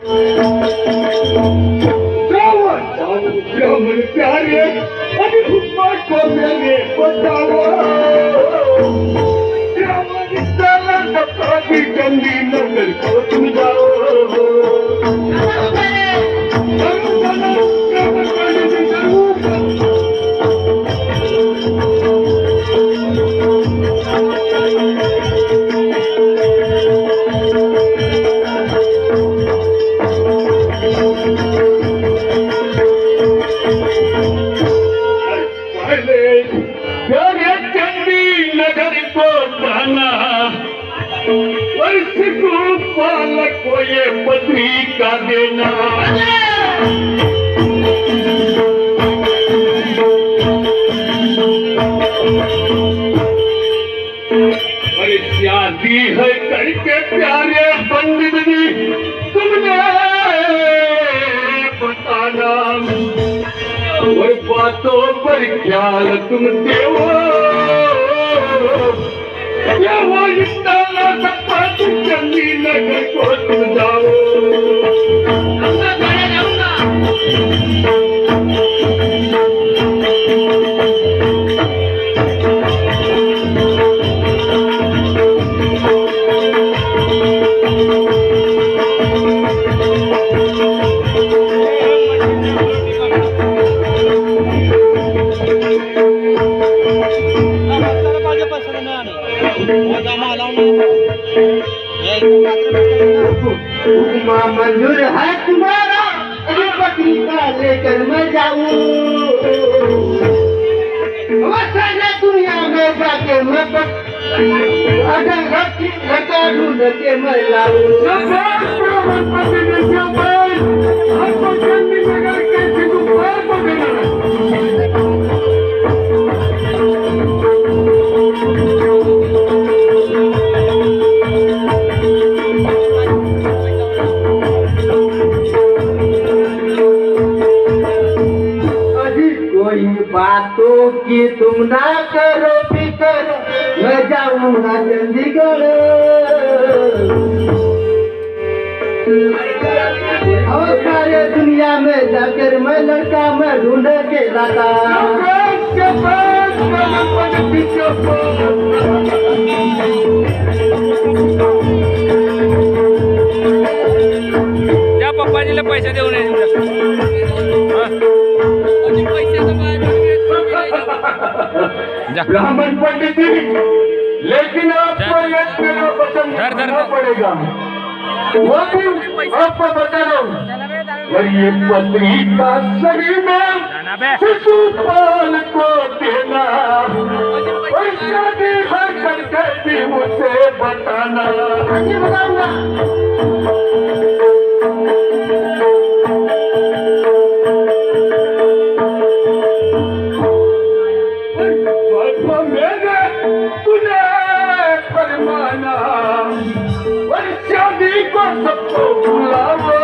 ब्राह्मण प्यारे अभी हुक्मा को मैंने बताओ कभी गंदी नजर को तुम जाओ वर्ष को पालक को ये पत्री का देना और शादी है करके प्यारे पंडित जी तुमने बताना और बातों पर ख्याल तुम देवो वो इतना चंदी नगर को तुम जाओ मंजूर है तुम्हारा पति का लेकर मैं जाऊं दुनिया में जाके मैं अगर घटा ढूंढ के मैं बातों की तुम ना करो फिकर मैं जाऊंगा चंडीगढ़ और सारे दुनिया में जाकर मैं लड़का मैं ढूंढ के लाता जा पप्पाजीला पैसे देऊन ब्राह्मण पंडित जी लेकिन आपको एक मेरा वचन करना पड़ेगा वो भी आपको बता रहा हूँ और ये पत्रिका सही में शिशुपाल को देना और शादी हर करके भी मुझे बताना शादी को सबको बुलाओ